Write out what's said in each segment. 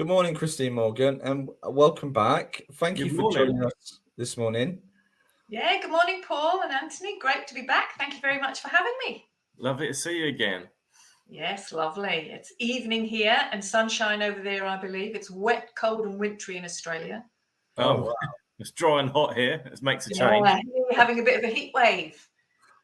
Good morning, Christine Morgan, and welcome back. Thank you Good for morning. joining us this morning. Yeah, good morning, Paul and Anthony. Great to be back. Thank you very much for having me. Lovely to see you again. Yes, lovely. It's evening here and sunshine over there, I believe. It's wet, cold and wintry in Australia. Oh, wow. It's dry and hot here. It makes a Yeah, change. we're having a bit of a heat wave.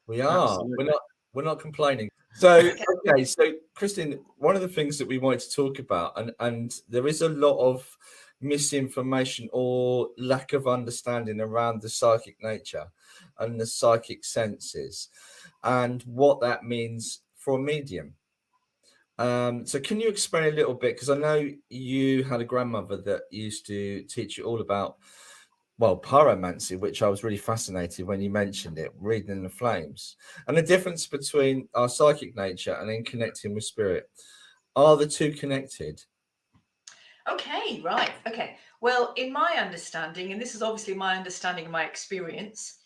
We are. Absolutely. We're not complaining. So, okay, so Christine, one of the things that we wanted to talk about, and there is a lot of misinformation or lack of understanding around the psychic nature and the psychic senses and what that means for a medium. So can you explain a little bit? Because I know you had a grandmother that used to teach you all about, well, pyromancy, which I was really fascinated when you mentioned it, reading the flames, and the difference between our psychic nature and then connecting with spirit. Are the two connected? Okay, right. Okay. Well, in my understanding, and this is obviously my understanding and my experience,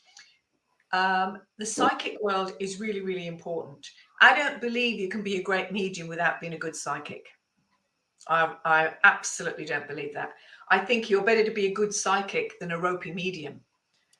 the psychic world is really, really important. I don't believe you can be a great medium without being a good psychic. I absolutely don't believe that. I think you're better to be a good psychic than a ropey medium.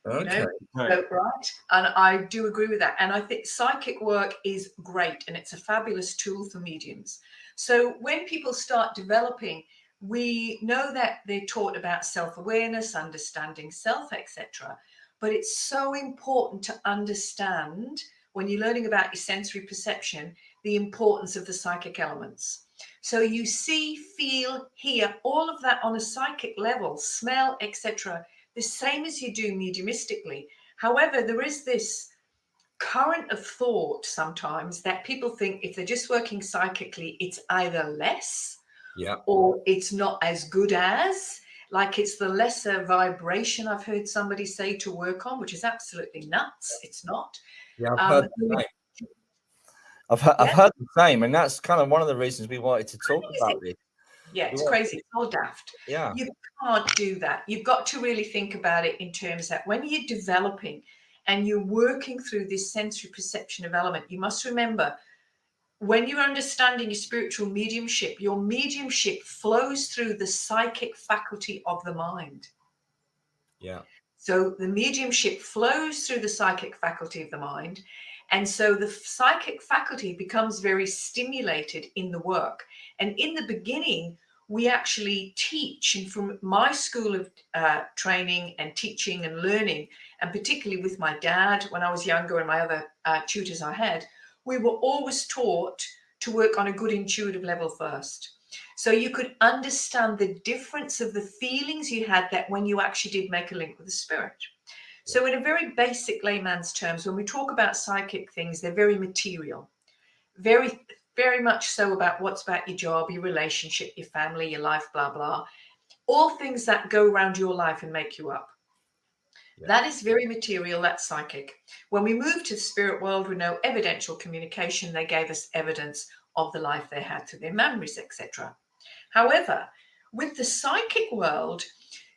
You know, Okay. right? And I do agree with that. And I think psychic work is great and it's a fabulous tool for mediums. So when people start developing, we know that they're taught about self-awareness, understanding self, etc. But it's so important to understand when you're learning about your sensory perception, the importance of the psychic elements. So you see, feel, hear, all of that on a psychic level, smell, etc., the same as you do mediumistically. However, there is this current of thought sometimes that people think if they're just working psychically, it's either less Yeah. or it's not as good as, like it's the lesser vibration I've heard somebody say to work on, which is absolutely nuts. It's not. Yeah, I've heard the same. I've heard the same, and that's kind of one of the reasons we wanted to talk about this. Yeah, it's crazy. It's all daft. Yeah. You can't do that. You've got to really think about it in terms that when you're developing and you're working through this sensory perception of element, you must remember when you're understanding your spiritual mediumship, your mediumship flows through the psychic faculty of the mind. Yeah. So the mediumship flows through the psychic faculty of the mind. And so the psychic faculty becomes very stimulated in the work. And in the beginning, we actually teach, and from my school of training and teaching and learning, and particularly with my dad when I was younger and my other tutors I had, we were always taught to work on a good intuitive level first. So you could understand the difference of the feelings you had that when you actually did make a link with the spirit. So in a very basic layman's terms, when we talk about psychic things, they're very material, very, very much so about what's about your job, your relationship, your family, your life, blah, blah. All things that go around your life and make you up. Yeah. That is very material, that's psychic. When we move to the spirit world, we know evidential communication. They gave us evidence of the life they had through their memories, etc. However, with the psychic world,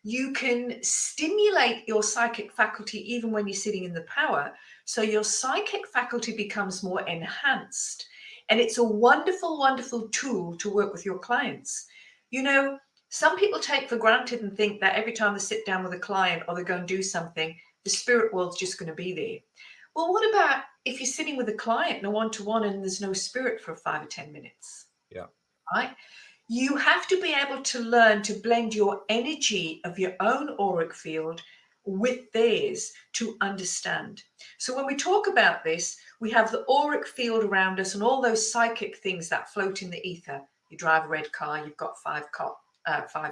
you can stimulate your psychic faculty even when you're sitting in the power. So your psychic faculty becomes more enhanced. And it's a wonderful, wonderful tool to work with your clients. You know, some people take for granted and think that every time they sit down with a client or they go and do something, the spirit world's just going to be there. Well, what about if you're sitting with a client in a one-to-one and there's no spirit for 5 or 10 minutes? Yeah. Right? You have to be able to learn to blend your energy of your own auric field with theirs to understand. So when we talk about this, we have the auric field around us and all those psychic things that float in the ether. You drive a red car, you've got five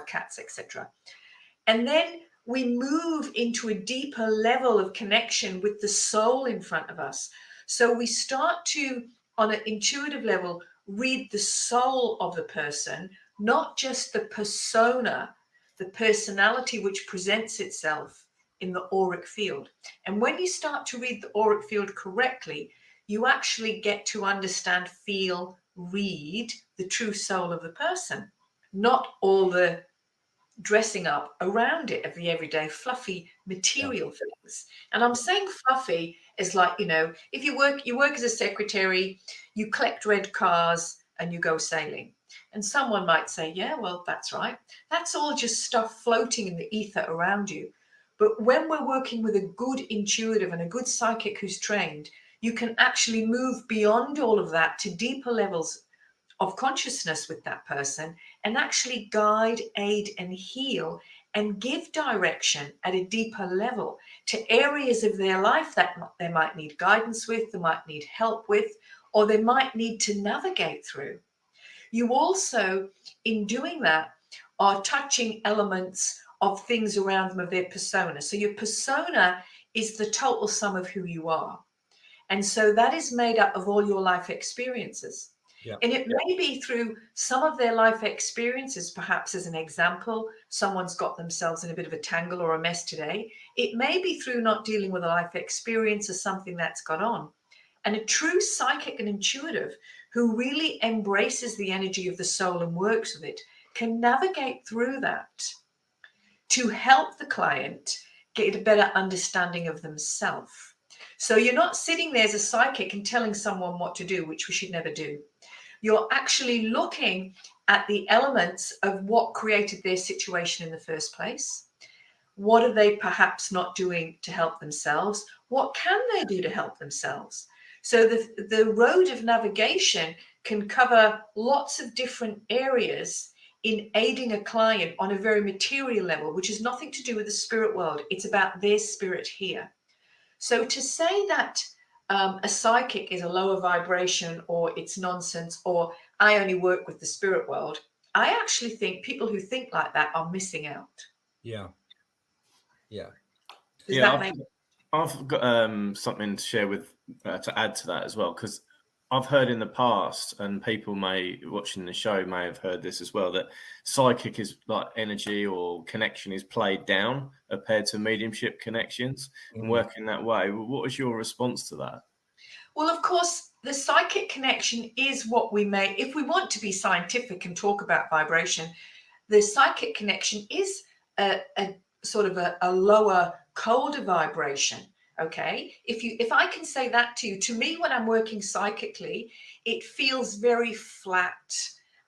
cats, etc. And then we move into a deeper level of connection with the soul in front of us. So we start to, on an intuitive level, read the soul of the person, not just the persona, the personality which presents itself in the auric field. And when you start to read the auric field correctly, you actually get to understand, feel, read the true soul of the person, not all the dressing up around it of the everyday fluffy material things. And I'm saying fluffy is like, you know, if you work as a secretary, you collect red cars and you go sailing. And someone might say, yeah, well, that's right. That's all just stuff floating in the ether around you. But when we're working with a good intuitive and a good psychic who's trained, you can actually move beyond all of that to deeper levels of consciousness with that person and actually guide, aid, and heal and give direction at a deeper level to areas of their life that they might need guidance with, they might need help with, or they might need to navigate through. You also, in doing that, are touching elements of things around them of their persona. So your persona is the total sum of who you are. And so that is made up of all your life experiences. Yeah. And it may be through some of their life experiences, perhaps as an example, someone's got themselves in a bit of a tangle or a mess today. It may be through not dealing with a life experience or something that's gone on. And a true psychic and intuitive who really embraces the energy of the soul and works with it can navigate through that to help the client get a better understanding of themselves. So you're not sitting there as a psychic and telling someone what to do, which we should never do. You're actually looking at the elements of what created their situation in the first place. What are they perhaps not doing to help themselves? What can they do to help themselves? So the road of navigation can cover lots of different areas in aiding a client on a very material level, which has nothing to do with the spirit world. It's about their spirit here. So to say that a psychic is a lower vibration or it's nonsense or I only work with the spirit world, I actually think people who think like that are missing out. Yeah. Does that make I've got something to share with to add to that as well, because I've heard in the past, and people watching the show may have heard this as well, that psychic is like energy or connection is played down compared to mediumship connections and working that way. What was your response to that? Well, of course, the psychic connection is what we may, if we want to be scientific and talk about vibration, the psychic connection is a sort of a lower, colder vibration. Okay, if I can say that to you, to me, when I'm working psychically, it feels very flat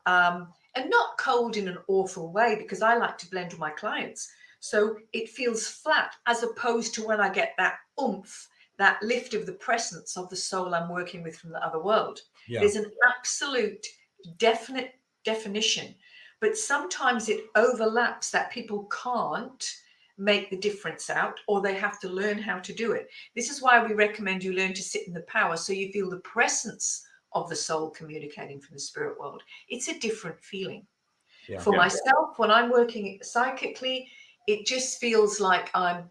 and not cold in an awful way, because I like to blend with my clients. So it feels flat as opposed to when I get that oomph, that lift of the presence of the soul I'm working with from the other world. Yeah. There's an absolute definite definition, but sometimes it overlaps that people can't make the difference out, or they have to learn how to do it. This is why we recommend you learn to sit in the power, so you feel the presence of the soul communicating from the spirit world. It's a different feeling. For myself, when I'm working psychically, it just feels like I'm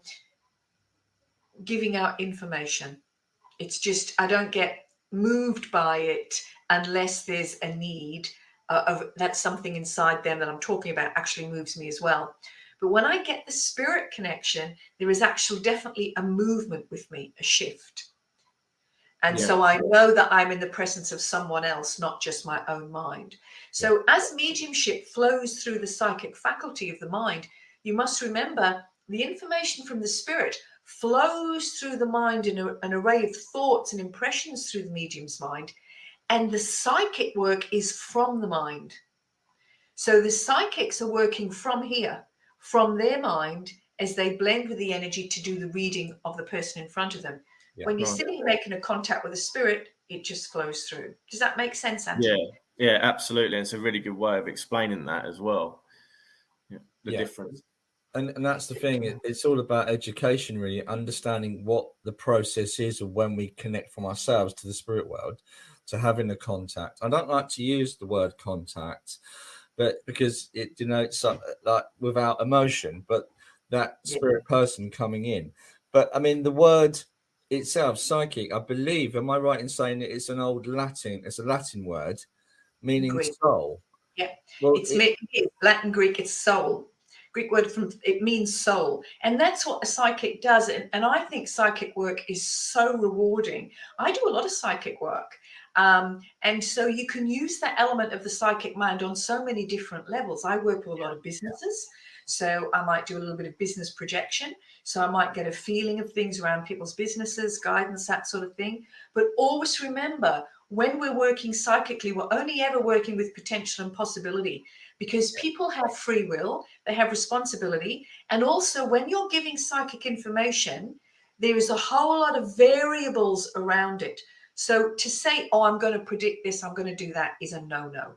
giving out information. It's just, I don't get moved by it unless there's a need of that's something inside them that I'm talking about actually moves me as well. But when I get the spirit connection, there is actually definitely a movement with me, a shift. And so I know that I'm in the presence of someone else, not just my own mind. So as mediumship flows through the psychic faculty of the mind, you must remember the information from the spirit flows through the mind in an array of thoughts and impressions through the medium's mind. And the psychic work is from the mind. So the psychics are working from here, from their mind, as they blend with the energy to do the reading of the person in front of them. When you're sitting making a contact with a spirit, it just flows through. Does that make sense, Anthony? Yeah, absolutely. And it's a really good way of explaining that as well. The difference. And that's the thing. It's all about education, really, understanding what the process is of when we connect from ourselves to the spirit world, to having a contact. I don't like to use the word contact, but because it denotes like without emotion, but that spirit person coming in. But I mean, the word itself, psychic, I believe, am I right in saying that it's an old Latin, it's a Latin word meaning Greek. soul? Yeah, well, it's Latin, Greek, it's soul. Greek word it means soul. And that's what a psychic does. And I think psychic work is so rewarding. I do a lot of psychic work. And so you can use that element of the psychic mind on so many different levels. I work with a lot of businesses. So I might do a little bit of business projection. So I might get a feeling of things around people's businesses, guidance, that sort of thing. But always remember, when we're working psychically, we're only ever working with potential and possibility, because people have free will, they have responsibility. And also when you're giving psychic information, there is a whole lot of variables around it. So to say, oh, I'm going to predict this, I'm going to do that, is a no-no.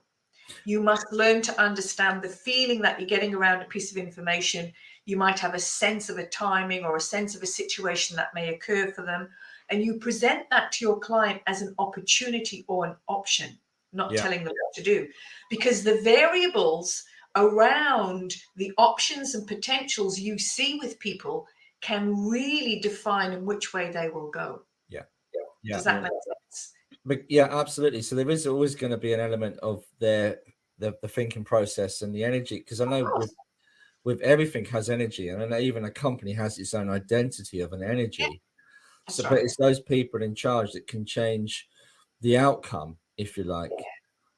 You must learn to understand the feeling that you're getting around a piece of information. You might have a sense of a timing or a sense of a situation that may occur for them. And you present that to your client as an opportunity or an option, not telling them what to do. Because the variables around the options and potentials you see with people can really define in which way they will go. Yeah. Does that make sense? But yeah, absolutely. So there is always going to be an element of the thinking process and the energy, because I know with everything has energy, and I know even a company has its own identity of an energy. So, but it's those people in charge that can change the outcome, if you like.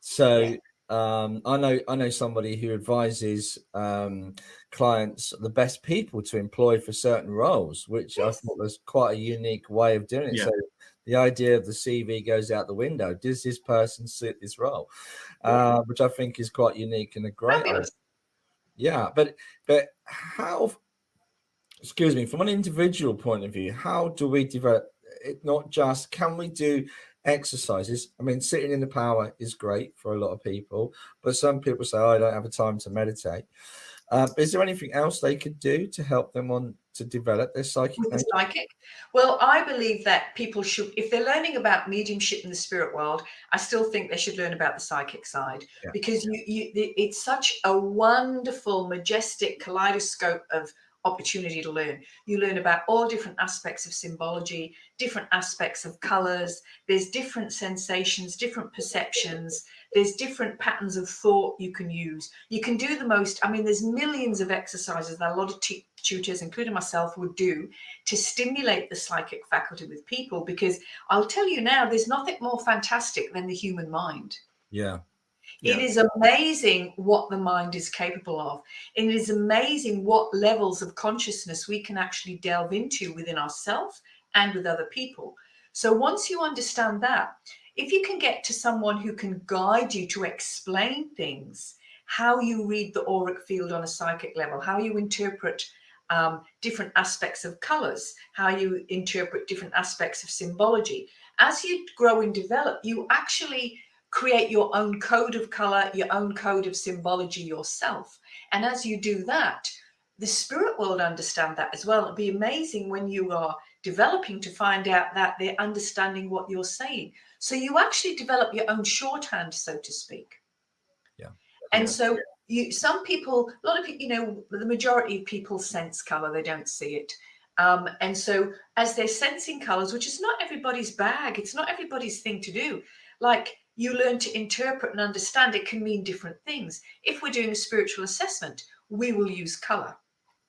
So I know somebody who advises clients the best people to employ for certain roles, which I thought was quite a unique way of doing it. So the idea of the CV goes out the window. Does this person suit this role? Which I think is quite unique and a great idea. Yeah, but how, excuse me, from an individual point of view, how do we develop it? Not just can we do exercises? I mean, sitting in the power is great for a lot of people, but some people say, oh, I don't have the time to meditate. Is there anything else they could do to help them to develop their psychic? Well, I believe that people should, if they're learning about mediumship in the spirit world, I still think they should learn about the psychic side, because it's such a wonderful, majestic kaleidoscope of opportunity to learn. You learn about all different aspects of symbology, different aspects of colors. There's different sensations, different perceptions. There's different patterns of thought you can use. You can do the most, I mean, there's millions of exercises that a lot of tutors, including myself, would do to stimulate the psychic faculty with people, because I'll tell you now, there's nothing more fantastic than the human mind. It is amazing what the mind is capable of. And it is amazing what levels of consciousness we can actually delve into within ourselves and with other people. So once you understand that, if you can get to someone who can guide you to explain things, how you read the auric field on a psychic level, how you interpret different aspects of colors, how you interpret different aspects of symbology, as you grow and develop, you actually create your own code of color, your own code of symbology yourself. And as you do that, the spirit world understand that as well. It'll be amazing when you are developing to find out that they're understanding what you're saying. So you actually develop your own shorthand, so to speak. And so some people, a lot of people, you know, the majority of people sense color, they don't see it. And so as they're sensing colors, which is not everybody's bag, it's not everybody's thing to do. Like, you learn to interpret and understand it can mean different things. If we're doing a spiritual assessment, we will use color.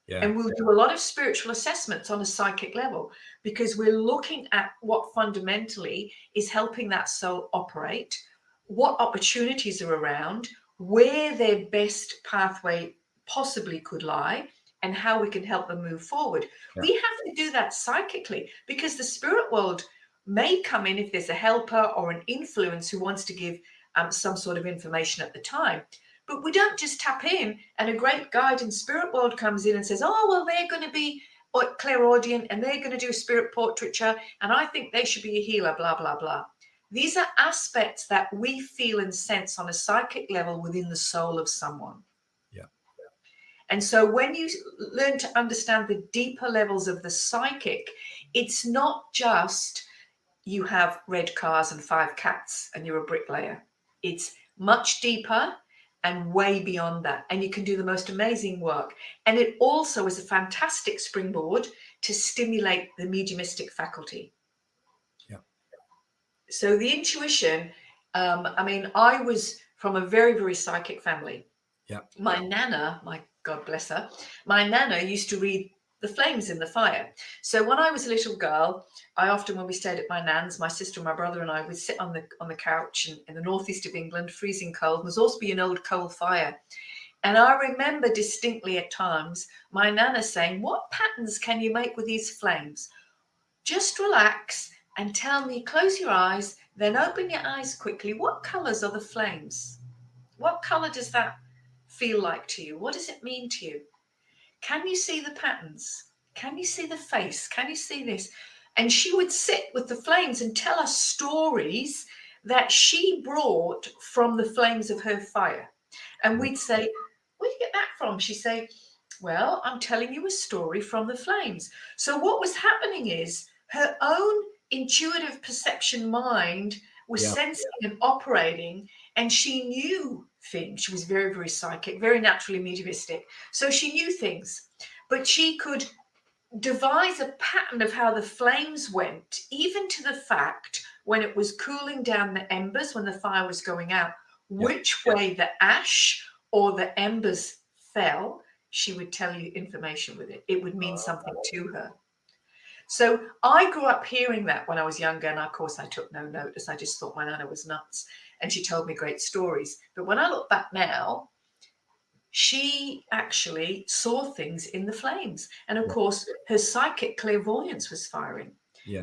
And we'll do a lot of spiritual assessments on a psychic level, because we're looking at what fundamentally is helping that soul operate, what opportunities are around, where their best pathway possibly could lie, and how we can help them move forward. We have to do that psychically, because the spirit world may come in if there's a helper or an influence who wants to give some sort of information at the time. But we don't just tap in and a great guide in spirit world comes in and says, oh, well, they're going to be clairaudient and they're going to do a spirit portraiture and I think they should be a healer, blah, blah, blah. These are aspects that we feel and sense on a psychic level within the soul of someone. And so when you learn to understand the deeper levels of the psychic, it's not just you have red cars and 5 cats and you're a bricklayer. It's much deeper and way beyond that. And you can do the most amazing work. And it also is a fantastic springboard to stimulate the mediumistic faculty. So the intuition, I mean, I was from a very, very psychic family. My nana, my God bless her, my nana used to read the flames in the fire. So when I was a little girl, I often, when we stayed at my nan's, my sister and my brother and I would sit on the couch in the northeast of England, freezing cold. And there's also be an old coal fire. And I remember distinctly at times my nana saying, what patterns can you make with these flames? Just relax and tell me, close your eyes, then open your eyes quickly. What colors are the flames? What color does that feel like to you? What does it mean to you? Can you see the patterns? Can you see the face? Can you see this? And she would sit with the flames and tell us stories that she brought from the flames of her fire. And we'd say, where do you get that from? She'd say, well, I'm telling you a story from the flames. So what was happening is her own intuitive perception mind was sensing and operating, and she knew things. She was very, very psychic, very naturally mediumistic. So she knew things, but she could devise a pattern of how the flames went, even to the fact when it was cooling down the embers, when the fire was going out, which way the ash or the embers fell. She would tell you information with it. It would mean something to her. So I grew up hearing that when I was younger, and of course I took no notice. I just thought my nana was nuts, and she told me great stories. But when I look back now, she actually saw things in the flames. And of course, her psychic clairvoyance was firing.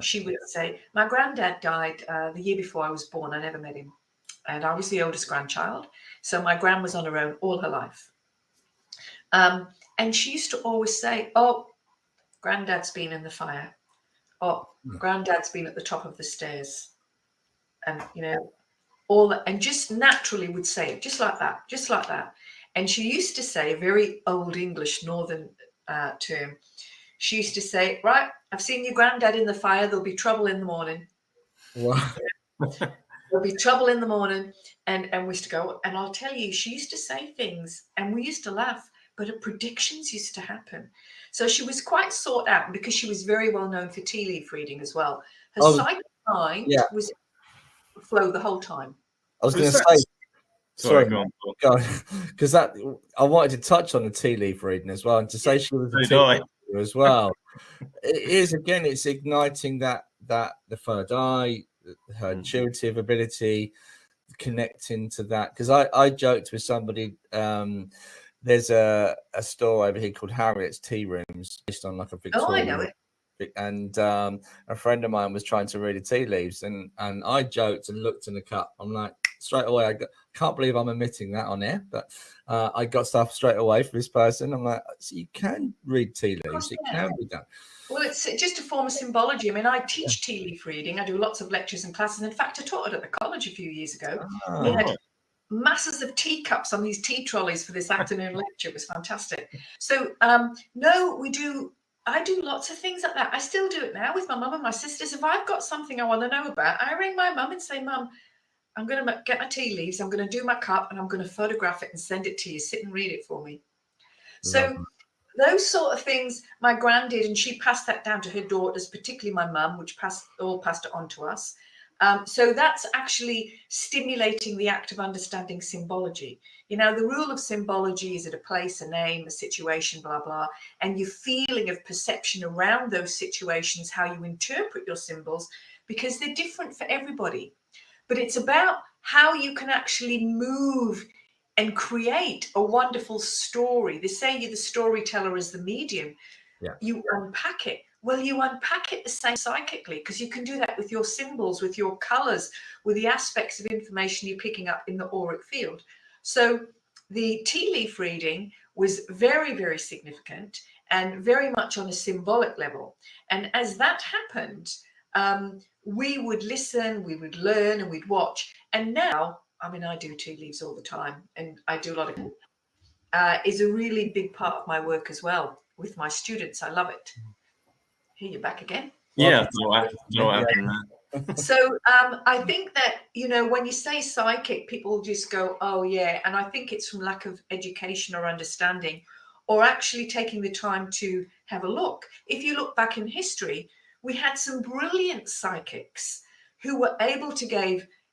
She would say, my granddad died the year before I was born. I never met him. And I was the oldest grandchild. So my gran was on her own all her life. And she used to always say, oh, granddad's been in the fire. Oh, granddad's been at the top of the stairs. And, you know, all that, and just naturally would say it, just like that, just like that. And she used to say a very old English northern term. She used to say, right, I've seen your granddad in the fire. There'll be trouble in the morning. Wow. There'll be trouble in the morning. And we used to go, and I'll tell you, she used to say things and we used to laugh, but her predictions used to happen. So she was quite sought out because she was very well known for tea leaf reading as well. Her psychic mind was flow the whole time. I was going to say, sorry, go on. Because that I wanted to touch on the tea leaf reading as well, and to say she was a tea leaf reader as well. It is, again, it's igniting that the third eye, her intuitive ability, connecting to that. Because I joked with somebody. There's a store over here called Harriet's Tea Rooms, based on like a Victorian. Oh, I know it. And a friend of mine was trying to read the tea leaves, and I joked and looked in the cup. I'm like, straight away, I can't believe I'm admitting that on air, but I got stuff straight away from this person. I'm like, so you can read tea leaves, it can be done. Well, it's just a form of symbology. I mean, I teach tea leaf reading. I do lots of lectures and classes. In fact, I taught it at the college a few years ago. We had masses of teacups on these tea trolleys for this afternoon lecture. It was fantastic. So, no, I do lots of things like that. I still do it now with my mum and my sisters. If I've got something I want to know about, I ring my mum and say, Mum, I'm going to get my tea leaves. I'm going to do my cup and I'm going to photograph it and send it to you. Sit and read it for me. So those sort of things my gran did, and she passed that down to her daughters, particularly my mum, which passed it on to us. So that's actually stimulating the act of understanding symbology. You know, the rule of symbology is at a place, a name, a situation, blah, blah, and your feeling of perception around those situations, how you interpret your symbols, because they're different for everybody. But it's about how you can actually move and create a wonderful story. They say you're the storyteller as the medium. You unpack it. Well, you unpack it the same psychically, because you can do that with your symbols, with your colors, with the aspects of information you're picking up in the auric field. So the tea leaf reading was very, very significant and very much on a symbolic level. And as that happened, we would listen, we would learn, and we'd watch. And now, I mean, I do tea leaves all the time, and I do a lot of is a really big part of my work as well with my students. I love it. Here, you're back again. Yeah, what happened there. So I think that, you know, when you say psychic, people just go, oh, yeah. And I think it's from lack of education or understanding, or actually taking the time to have a look. If you look back in history, we had some brilliant psychics who were able to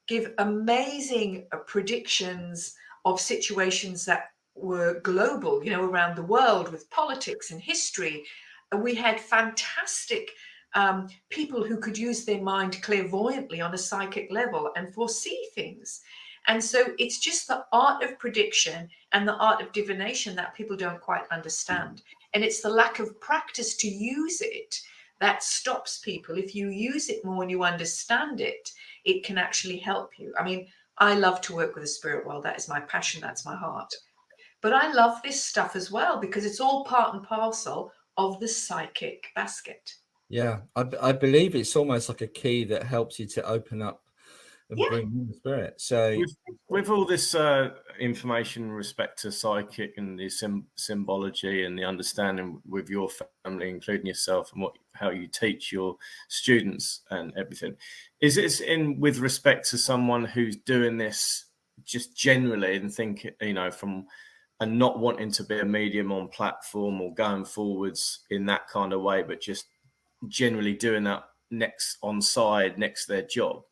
give amazing predictions of situations that were global, you know, around the world, with politics and history. We had fantastic people who could use their mind clairvoyantly on a psychic level and foresee things. And so it's just the art of prediction and the art of divination that people don't quite understand. And it's the lack of practice to use it that stops people. If you use it more and you understand it, it can actually help you. I mean, I love to work with the spirit world. That is my passion. That's my heart. But I love this stuff as well because it's all part and parcel of the psychic basket. Yeah, I believe it's almost like a key that helps you to open up and bring in the spirit. So with all this information in respect to psychic and the symbology and the understanding with your family, including yourself, and how you teach your students and everything, is it in with respect to someone who's doing this just generally and think, you know, from and not wanting to be a medium on platform or going forwards in that kind of way, but just generally doing that next to their job?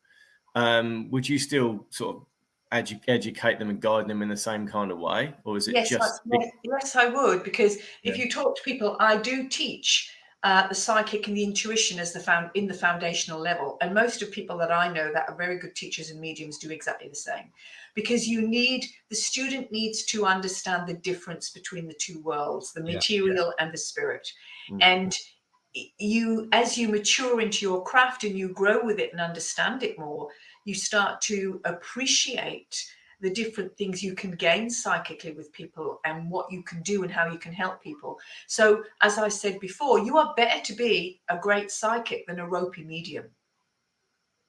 Would you still sort of educate them and guide them in the same kind of way, or is it yes, I would, because if you talk to people, I do teach the psychic and the intuition as in the foundational level, and most of people that I know that are very good teachers and mediums do exactly the same, because the student needs to understand the difference between the two worlds, the material and the spirit. And as you mature into your craft and you grow with it and understand it more, you start to appreciate the different things you can gain psychically with people and what you can do and how you can help people. So, as I said before, you are better to be a great psychic than a ropey medium.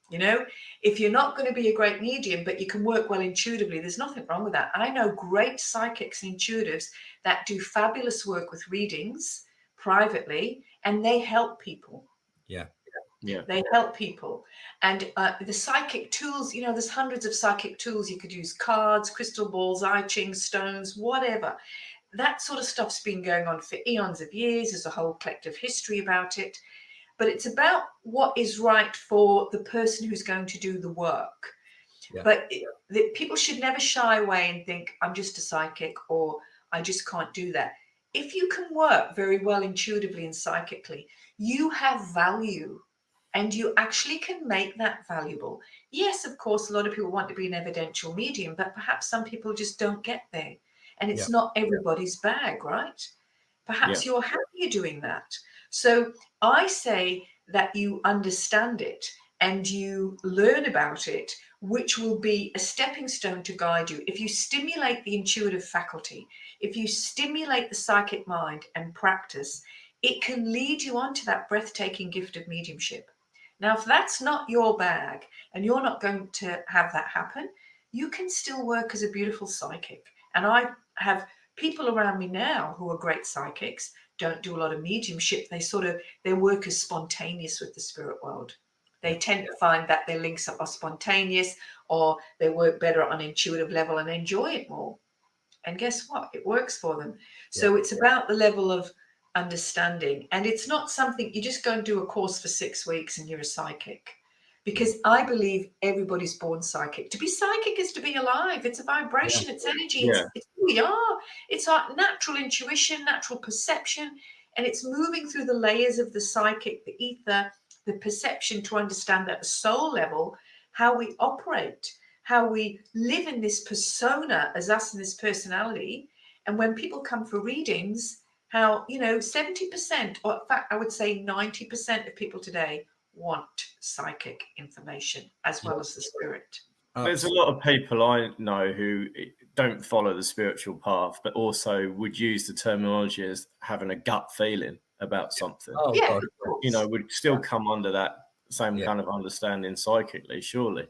You know, if you're not going to be a great medium, but you can work well intuitively, there's nothing wrong with that. I know great psychics and intuitives that do fabulous work with readings privately, and they help people. They help people. And the psychic tools, you know, there's hundreds of psychic tools you could use: cards, crystal balls, I Ching, stones, whatever. That sort of stuff's been going on for eons of years. There's a whole collective history about it. But it's about what is right for the person who's going to do the work. But people should never shy away and think, I'm just a psychic, or I just can't do that. If you can work very well intuitively and psychically, you have value. And you actually can make that valuable. Yes, of course, a lot of people want to be an evidential medium, but perhaps some people just don't get there. And it's not everybody's bag, right? Perhaps you're happy doing that. So I say that you understand it and you learn about it, which will be a stepping stone to guide you. If you stimulate the intuitive faculty, if you stimulate the psychic mind and practice, it can lead you on to that breathtaking gift of mediumship. Now, if that's not your bag and you're not going to have that happen, you can still work as a beautiful psychic. And I have people around me now who are great psychics, don't do a lot of mediumship. Their work is spontaneous with the spirit world. They tend to find that their links are spontaneous, or they work better on an intuitive level and enjoy it more. And guess what? It works for them. So it's about the level of understanding, and it's not something you just go and do a course for 6 weeks and you're a psychic, because I believe everybody's born psychic. To be psychic is to be alive. It's a vibration, it's energy, it's who we are. It's our natural intuition, natural perception, and it's moving through the layers of the psychic, the ether, the perception, to understand at a soul level how we operate, how we live in this persona as us in this personality. And when people come for readings, how, 70%, or in fact, I would say 90% of people today want psychic information as well as the spirit. There's a lot of people I know who don't follow the spiritual path, but also would use the terminology as having a gut feeling about something. Would still come under that same kind of understanding psychically, surely.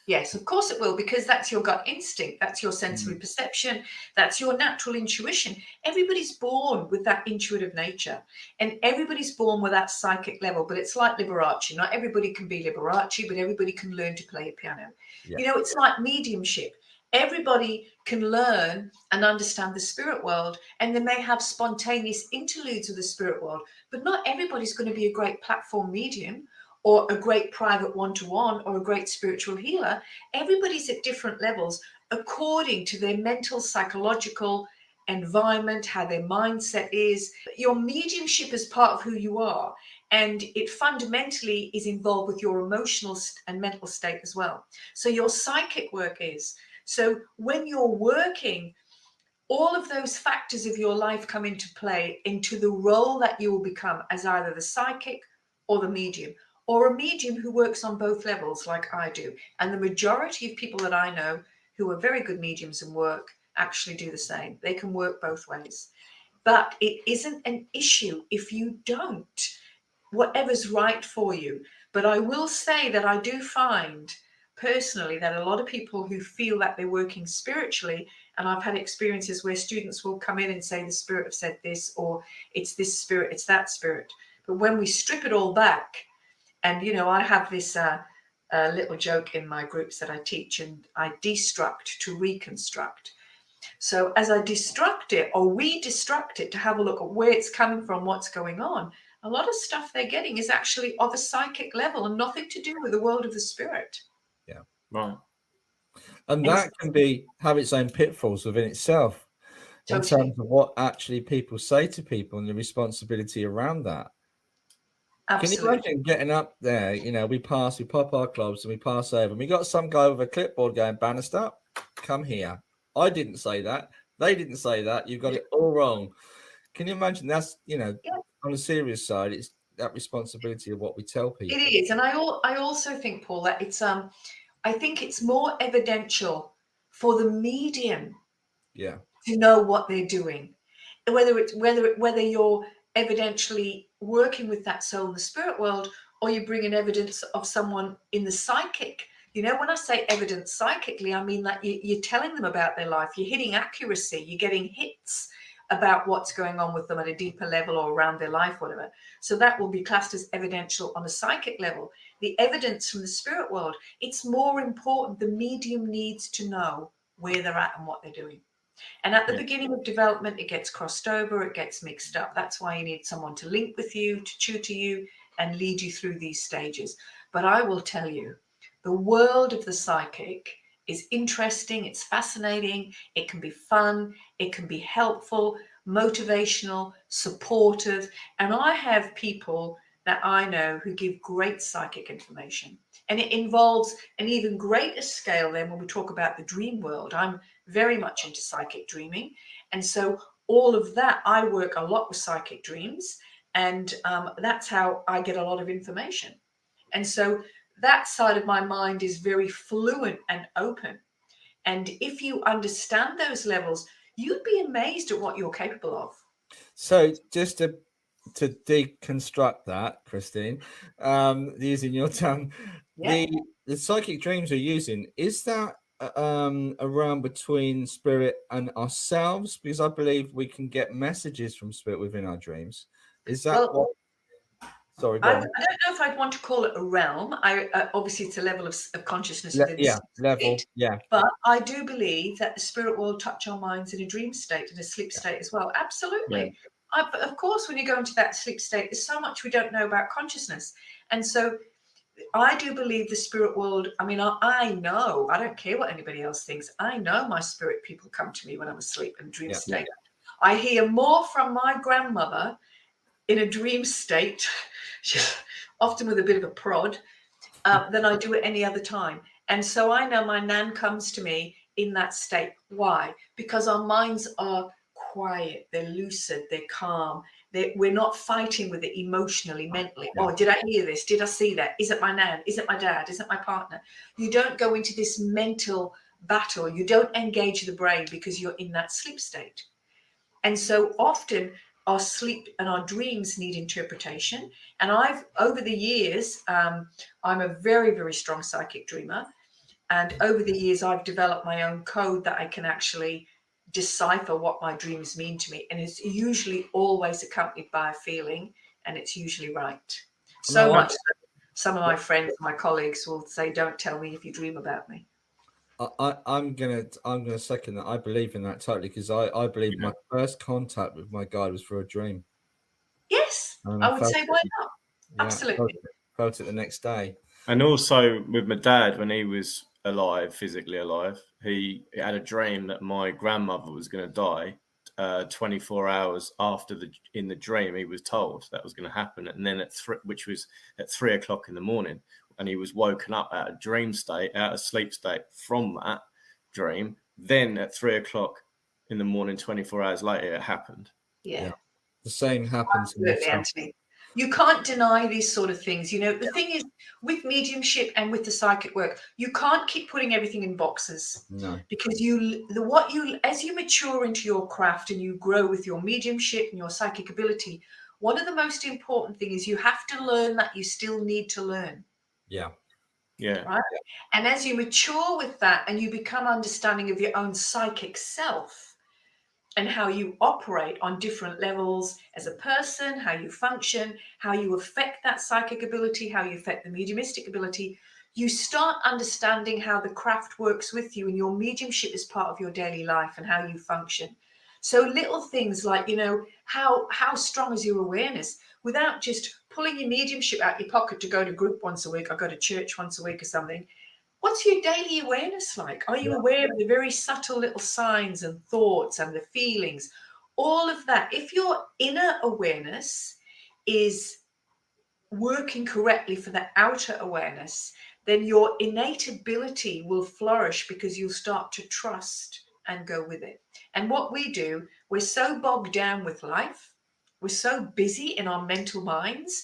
Yes, of course it will, because that's your gut instinct. That's your sensory perception. That's your natural intuition. Everybody's born with that intuitive nature, and everybody's born with that psychic level. But it's like Liberace. Not everybody can be Liberace, but everybody can learn to play a piano. It's like mediumship. Everybody can learn and understand the spirit world, and they may have spontaneous interludes of the spirit world, but not everybody's going to be a great platform medium or a great private one-to-one or a great spiritual healer. Everybody's at different levels according to their mental, psychological environment, how their mindset is. Your mediumship is part of who you are, and it fundamentally is involved with your emotional and mental state as well. So your psychic work is. So when you're working, all of those factors of your life come into play into the role that you will become as either the psychic or the medium, or a medium who works on both levels like I do. And the majority of people that I know who are very good mediums and work actually do the same. They can work both ways. But it isn't an issue if you don't, whatever's right for you. But I will say that I do find personally that a lot of people who feel that they're working spiritually, and I've had experiences where students will come in and say the spirit have said this, or it's this spirit, it's that spirit. But when we strip it all back, and I have this little joke in my groups that I teach, and I destruct to reconstruct. So as I destruct it, or we destruct it to have a look at where it's coming from, what's going on, a lot of stuff they're getting is actually of a psychic level and nothing to do with the world of the spirit. Yeah. Right. And that can have its own pitfalls within itself, in terms of what actually people say to people and the responsibility around that. Absolutely. Can you imagine getting up there? We pop our clubs and we pass over, and we got some guy with a clipboard going, Bannister, come here. I didn't say that. They didn't say that. You've got it all wrong. Can you imagine? That's, on the serious side, it's that responsibility of what we tell people. It is. And I also think, Paul, that it's I think it's more evidential for the medium to know what they're doing. Whether you're evidentially working with that soul in the spirit world, or you bring in evidence of someone in the psychic. When I say evidence psychically, I mean that you're telling them about their life, you're hitting accuracy, you're getting hits about what's going on with them at a deeper level or around their life, whatever. So that will be classed as evidential on a psychic level. The evidence from the spirit world, it's more important. The medium needs to know where they're at and what they're doing. And at the beginning of development, it gets crossed over, it gets mixed up. That's why you need someone to link with you, to tutor you, and lead you through these stages. But I will tell you, the world of the psychic is interesting, it's fascinating, it can be fun, it can be helpful, motivational, supportive. And I have people that I know who give great psychic information. And it involves an even greater scale than when we talk about the dream world. I'm very much into psychic dreaming. And so all of that, I work a lot with psychic dreams. And that's how I get a lot of information. And so that side of my mind is very fluent and open. And if you understand those levels, you'd be amazed at what you're capable of. So just to deconstruct that, Christine, using your tongue, the psychic dreams you're using, is that around between spirit and ourselves? Because I believe we can get messages from spirit within our dreams. Is that what? Sorry, I don't know if I'd want to call it a realm. Obviously, it's a level of consciousness. But I do believe that the spirit will touch our minds in a dream state, in a sleep state as well. Absolutely. Of course, when you go into that sleep state, there's so much we don't know about consciousness. And so I do believe the spirit world, I mean, I know, I don't care what anybody else thinks. I know my spirit people come to me when I'm asleep in dream state. I hear more from my grandmother in a dream state, often with a bit of a prod, than I do at any other time. And so I know my nan comes to me in that state. Why? Because our minds are quiet, they're lucid, they're calm. We're not fighting with it emotionally, mentally. Oh, did I hear this? Did I see that? Is it my nan? Is it my dad? Is it my partner? You don't go into this mental battle. You don't engage the brain because you're in that sleep state. And so often our sleep and our dreams need interpretation. And over the years, I'm a very, very strong psychic dreamer. And over the years, I've developed my own code that I can actually decipher what my dreams mean to me. And it's usually always accompanied by a feeling, and it's usually right. So much that some of my friends, my colleagues will say, don't tell me if you dream about me. I'm gonna second that. I believe in that totally, because I believe my first contact with my guide was through a dream. Yes, I would say why not? Absolutely. Felt it the next day. And also with my dad, when he was alive, physically alive, he had a dream that my grandmother was going to die 24 hours after in the dream he was told that was going to happen. And then which was at 3 o'clock in the morning, and he was woken up out of dream state, out of sleep state from that dream. Then at 3 o'clock in the morning, 24 hours later, it happened. Yeah. The same happens to Absolutely, me. Anthony. You can't deny these sort of things. You know, the thing is with mediumship and with the psychic work, you can't keep putting everything in boxes. No. Because as you mature into your craft and you grow with your mediumship and your psychic ability, one of the most important things is you have to learn that you still need to learn. Yeah. Yeah. Right. And as you mature with that and you become understanding of your own psychic self and how you operate on different levels as a person, how you function, how you affect that psychic ability, how you affect the mediumistic ability, you start understanding how the craft works with you and your mediumship is part of your daily life and how you function. So little things like, you know, how strong is your awareness without just pulling your mediumship out your pocket to go to group once a week or go to church once a week or something. What's your daily awareness like? Are you aware of the very subtle little signs and thoughts and the feelings? All of that. If your inner awareness is working correctly for the outer awareness, then your innate ability will flourish because you'll start to trust and go with it. And what we do, we're so bogged down with life, we're so busy in our mental minds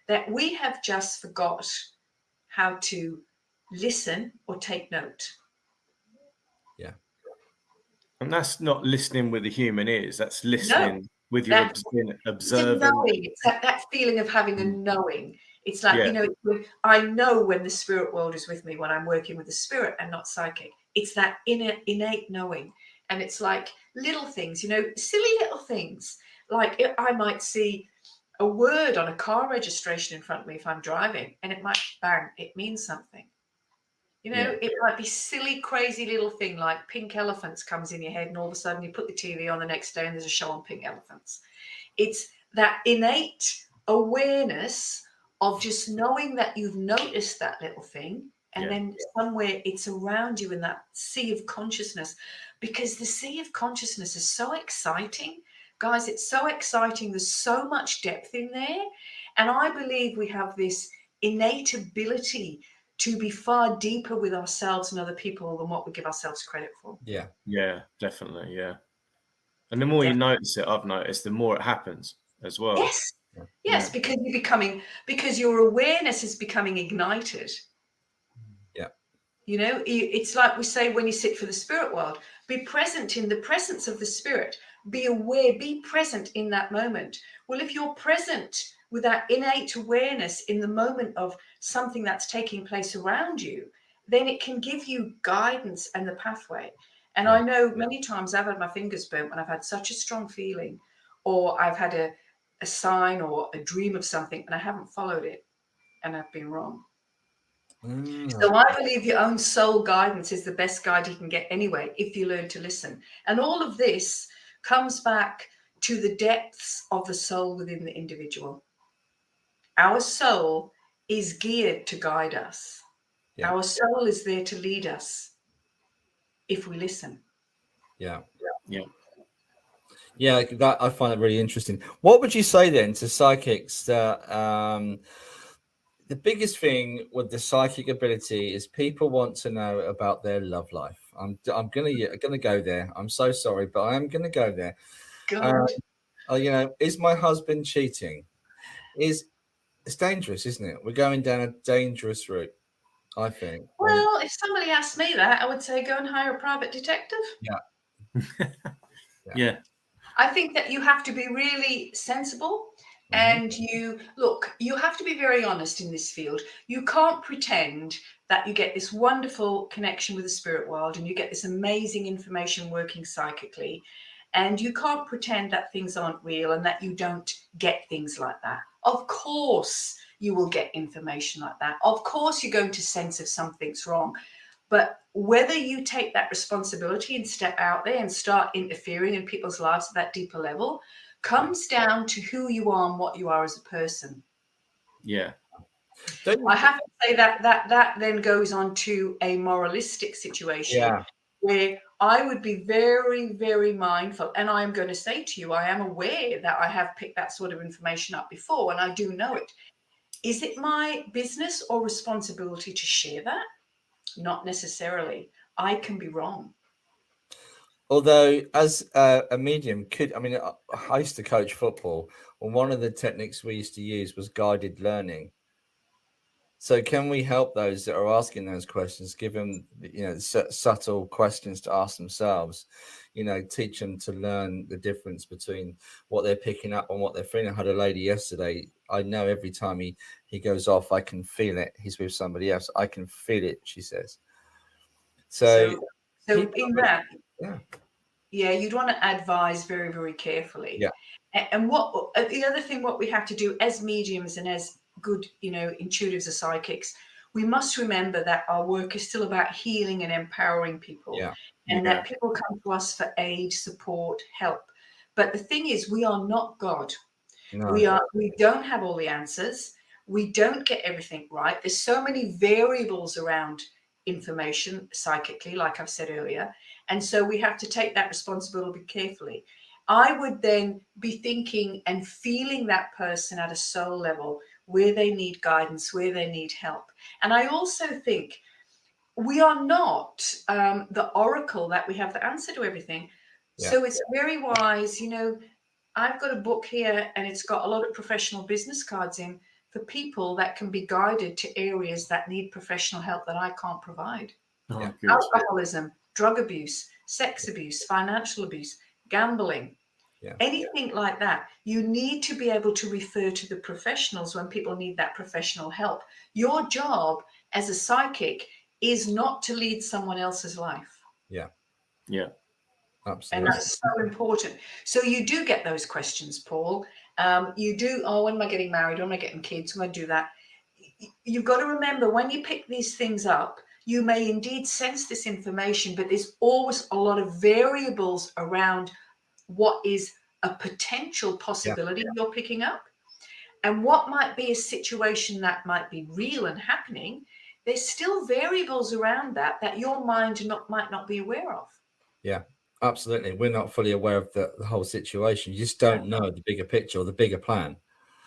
that we have just forgot how to listen or take note. Yeah. And that's not listening with the human ears. That's listening with your observing. It's knowing. It's that feeling of having a knowing. It's like, you know, I know when the spirit world is with me, when I'm working with the spirit and not psychic. It's that innate knowing. And it's like little things, you know, silly little things. Like I might see a word on a car registration in front of me if I'm driving, and it might bang, it means something. You know, it might be silly, crazy little thing like pink elephants comes in your head, and all of a sudden you put the TV on the next day and there's a show on pink elephants. It's that innate awareness of just knowing that you've noticed that little thing, and then somewhere it's around you in that sea of consciousness, because the sea of consciousness is so exciting. Guys, it's so exciting. There's so much depth in there. And I believe we have this innate ability to be far deeper with ourselves and other people than what we give ourselves credit for. Yeah. Yeah, definitely. Yeah. And the more you notice it, I've noticed, the more it happens as well. Yes. Yes, because because your awareness is becoming ignited. Yeah. You know, it's like we say when you sit for the spirit world, be present in the presence of the spirit, be aware, be present in that moment. Well, if you're present with that innate awareness in the moment of something that's taking place around you, then it can give you guidance and the pathway. And I know many times I've had my fingers burnt when I've had such a strong feeling, or I've had a sign or a dream of something and I haven't followed it and I've been wrong. So I believe your own soul guidance is the best guide you can get anyway, if you learn to listen. And all of this comes back to the depths of the soul within the individual. Our soul is geared to guide us. Yeah. Our soul is there to lead us if we listen. Yeah. Yeah. Yeah, that I find it really interesting. What would you say then to psychics that the biggest thing with the psychic ability is people want to know about their love life? I'm gonna go there. I'm so sorry, but I am gonna go there. You know, is my husband cheating? It's dangerous, isn't it? We're going down a dangerous route, I think. Well, if somebody asked me that, I would say go and hire a private detective. Yeah. Yeah. I think that you have to be really sensible, and you have to be very honest in this field. You can't pretend that you get this wonderful connection with the spirit world and you get this amazing information working psychically, and you can't pretend that things aren't real and that you don't get things like that. Of course you will get information like that. Of course you're going to sense if something's wrong. But whether you take that responsibility and step out there and start interfering in people's lives at that deeper level comes down to who you are and what you are as a person. Yeah. I have to say that then goes on to a moralistic situation where I would be very, very mindful. And I am going to say to you, I am aware that I have picked that sort of information up before, and I do know it. Is it my business or responsibility to share that? Not necessarily. I can be wrong. Although, as a medium, I used to coach football, and one of the techniques we used to use was guided learning. So, can we help those that are asking those questions, give them, subtle questions to ask themselves, teach them to learn the difference between what they're picking up and what they're feeling. I had a lady yesterday. I know every time he goes off, I can feel it. He's with somebody else. I can feel it, she says. So in that, yeah, you'd want to advise very, very carefully. Yeah. And what the other thing, what we have to do as mediums and as good, intuitives or psychics, we must remember that our work is still about healing and empowering people. Yeah. And that people come to us for aid, support, help. But the thing is, we are not God. No. We don't have all the answers. We don't get everything right. There's so many variables around information psychically, like I've said earlier. And so we have to take that responsibility carefully. I would then be thinking and feeling that person at a soul level, where they need guidance, where they need help. And I also think we are not the oracle that we have the answer to everything. Yeah. So it's very wise. I've got a book here and it's got a lot of professional business cards in for people that can be guided to areas that need professional help that I can't provide. Oh, Alcoholism, drug abuse, sex abuse, financial abuse, gambling, anything like that. You need to be able to refer to the professionals when people need that professional help. Your job as a psychic is not to lead someone else's life. Yeah. And Absolutely. that's so important. So you do get those questions, Paul. You do, when am I getting married? When am I getting kids? When I do that? You've got to remember, when you pick these things up, you may indeed sense this information, but there's always a lot of variables around what is a potential possibility you're picking up. And what might be a situation that might be real and happening, there's still variables around that your mind might not be aware of. Yeah, absolutely. We're not fully aware of the whole situation. You just don't know the bigger picture or the bigger plan.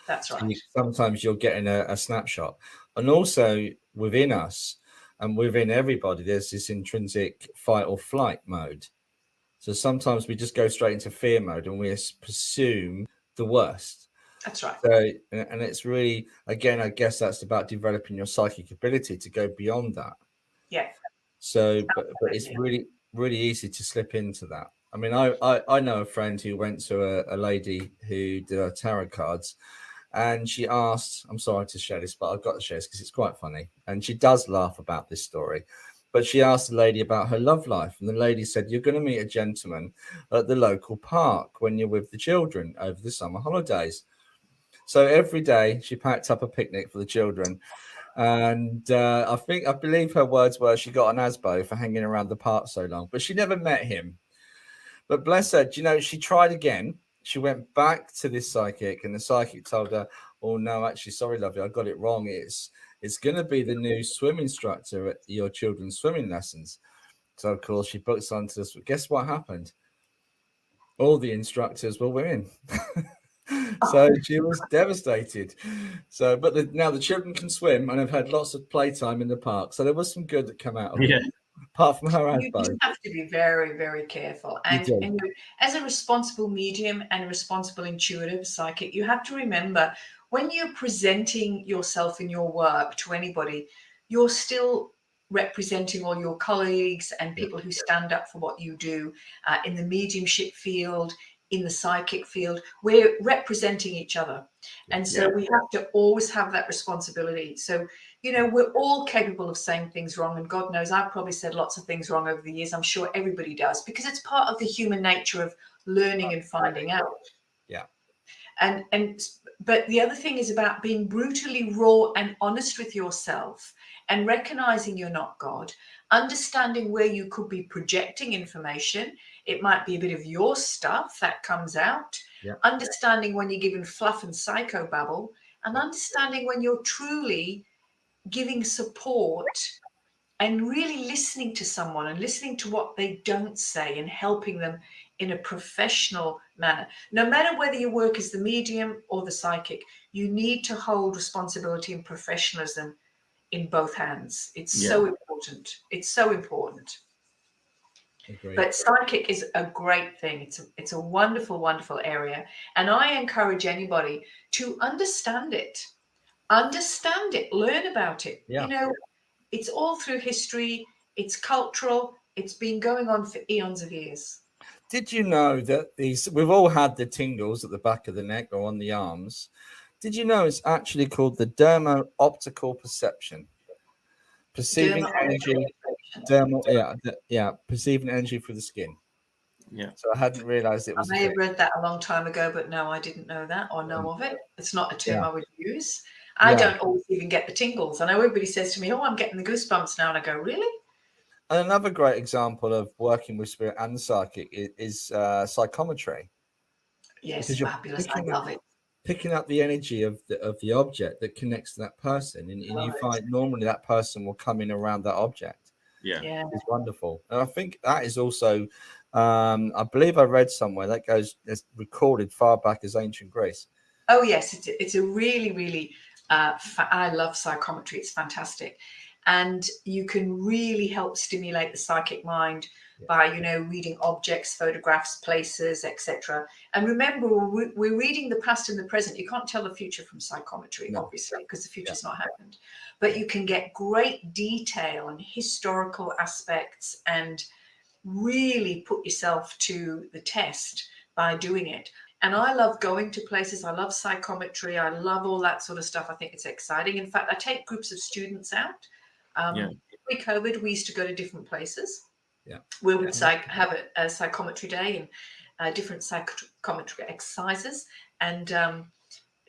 That's right. Sometimes you're getting a snapshot. And also within us and within everybody, there's this intrinsic fight or flight mode. So sometimes we just go straight into fear mode and we presume the worst. That's right. So, and it's really, again, I guess that's about developing your psychic ability to go beyond that. Yeah. So, but it's really, really easy to slip into that. I mean, I know a friend who went to a lady who did her tarot cards, and she asked, I'm sorry to share this, but I've got to share this because it's quite funny. And she does laugh about this story. But she asked the lady about her love life. And the lady said, you're going to meet a gentleman at the local park when you're with the children over the summer holidays. So every day she packed up a picnic for the children. And I believe her words were she got an ASBO for hanging around the park so long, but she never met him. But bless her, she tried again. She went back to this psychic, and the psychic told her, oh, no, actually, sorry, lovely, I got it wrong. It's going to be the new swim instructor at your children's swimming lessons. So, of course, she books onto this. Guess what happened? All the instructors were women. So she was devastated. So, but now the children can swim and have had lots of playtime in the park. So there was some good that came out of it. Apart from her you have to be very, very careful. And as a responsible medium and a responsible intuitive psychic, you have to remember, when you're presenting yourself in your work to anybody, you're still representing all your colleagues and people who stand up for what you do in the mediumship field, in the psychic field. We're representing each other. And so we have to always have that responsibility. So, we're all capable of saying things wrong. And God knows I've probably said lots of things wrong over the years. I'm sure everybody does, because it's part of the human nature of learning and finding out. Yeah. But the other thing is about being brutally raw and honest with yourself and recognizing you're not God, understanding where you could be projecting information. It might be a bit of your stuff that comes out, understanding when you're giving fluff and psychobabble, and understanding when you're truly giving support and really listening to someone and listening to what they don't say and helping them in a professional manner. No matter whether you work as the medium or the psychic, you need to hold responsibility and professionalism in both hands. It's so important. It's so important. Agreed. But psychic is a great thing. It's a wonderful, wonderful area. And I encourage anybody to understand it, learn about it. Yeah. You know, it's all through history. It's cultural. It's been going on for eons of years. Did you know that we've all had the tingles at the back of the neck or on the arms? Did you know it's actually called the dermo-optical perception? Perceiving energy, perceiving energy through the skin. Yeah. So I hadn't realized it was. I may have read that a long time ago, but no, I didn't know that or know of it. It's not a term I would use. I don't always even get the tingles. I know everybody says to me, "Oh, I'm getting the goosebumps now," and I go, "Really?" And another great example of working with spirit and psychic is psychometry. Yes, fabulous. I love it. Picking up the energy of the object that connects to that person, and you find normally that person will come in around that object. Yeah, it's wonderful. And I think that is also, I believe I read somewhere that it's recorded far back as ancient Greece. Oh yes, it's a really, really. I love psychometry. It's fantastic, and you can really help stimulate the psychic mind by reading objects, photographs, places, etc. And remember, we're reading the past and the present. You can't tell the future from psychometry, obviously, because the future's not happened. But you can get great detail and historical aspects and really put yourself to the test by doing it. And I love going to places. I love psychometry. I love all that sort of stuff. I think it's exciting. In fact, I take groups of students out. Pre-COVID, we used to go to different places. We would have a psychometry day and different psychometry exercises and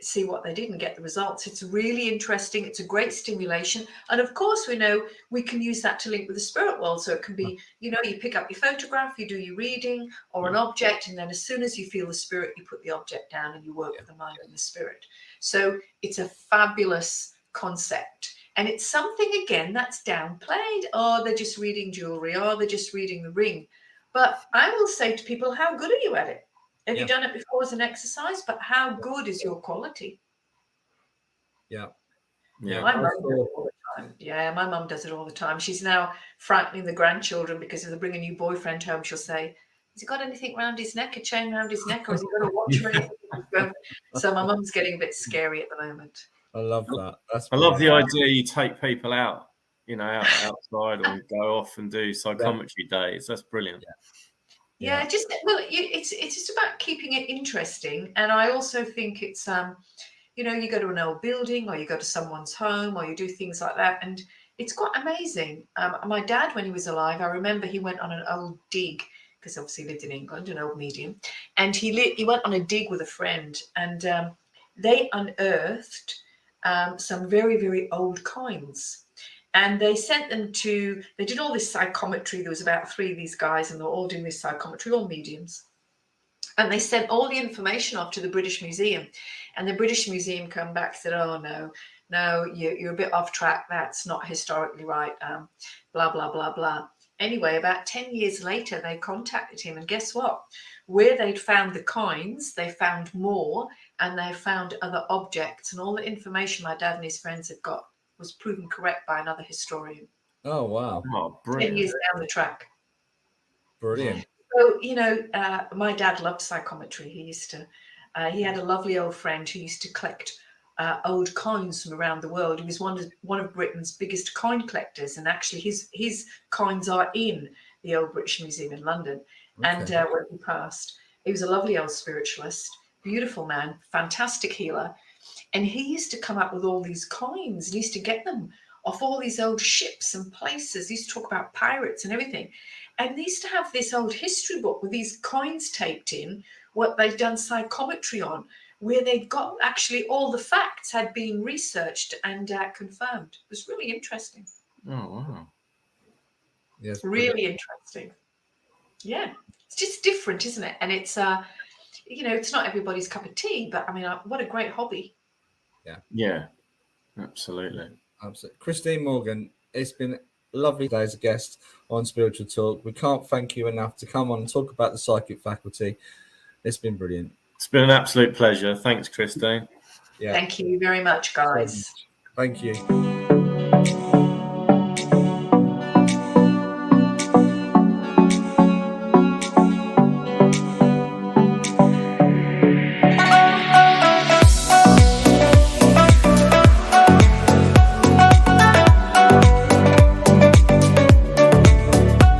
see what they did and get the results. It's really interesting. It's a great stimulation. And of course, we know we can use that to link with the spirit world. So it can be, you pick up your photograph, you do your reading or an object, and then as soon as you feel the spirit, you put the object down and you work with the mind and the spirit. So it's a fabulous concept. And it's something, again, that's downplayed. Oh, they're just reading jewelry. Oh, they're just reading the ring. But I will say to people, how good are you at it? Have you done it before as an exercise? But how good is your quality? Yeah. My mum does it all the time. Yeah, my mum does it all the time. She's now frightening the grandchildren because if they bring a new boyfriend home, she'll say, has he got anything around his neck, a chain around his neck, or has he got a watch or anything? So my mum's getting a bit scary at the moment. I love that. I love the idea you take people out, outside or go off and do psychometry days. That's brilliant. Yeah, it's just about keeping it interesting. And I also think it's, you go to an old building or you go to someone's home or you do things like that. And it's quite amazing. My dad, when he was alive, I remember he went on an old dig because obviously he lived in England, an old medium. And he went on a dig with a friend and they unearthed some very, very old coins. And they sent them they did all this psychometry. There was about 3 of these guys and they're all doing this psychometry, all mediums. And they sent all the information off to the British Museum. And the British Museum come back and said, oh, no, you're a bit off track. That's not historically right. Blah, blah, blah, blah. Anyway, about 10 years later, they contacted him. And guess what? Where they'd found the coins, they found more. And they found other objects. And all the information my dad and his friends had got was proven correct by another historian. Oh, wow. Oh, brilliant. 10 years down the track. Brilliant. So, my dad loved psychometry. He used to, he had a lovely old friend who used to collect old coins from around the world. He was one of Britain's biggest coin collectors. And actually his coins are in the Old British Museum in London. Okay. And when he passed, he was a lovely old spiritualist, beautiful man, fantastic healer. And he used to come up with all these coins. He used to get them off all these old ships and places. He used to talk about pirates and everything. And they used to have this old history book with these coins taped in, what they'd done psychometry on, where they'd got actually all the facts had been researched and confirmed. It was really interesting. Oh, wow. Yes, really interesting. Yeah. It's just different, isn't it? And it's, it's not everybody's cup of tea, but I mean, what a great hobby. Yeah, absolutely. Christine Morgan, it's been lovely as a guest on Spiritual Talk. We can't thank you enough to come on and talk about the psychic faculty. It's been brilliant. It's been an absolute pleasure. Thanks, Christine. Thank you very much, guys. Thank you.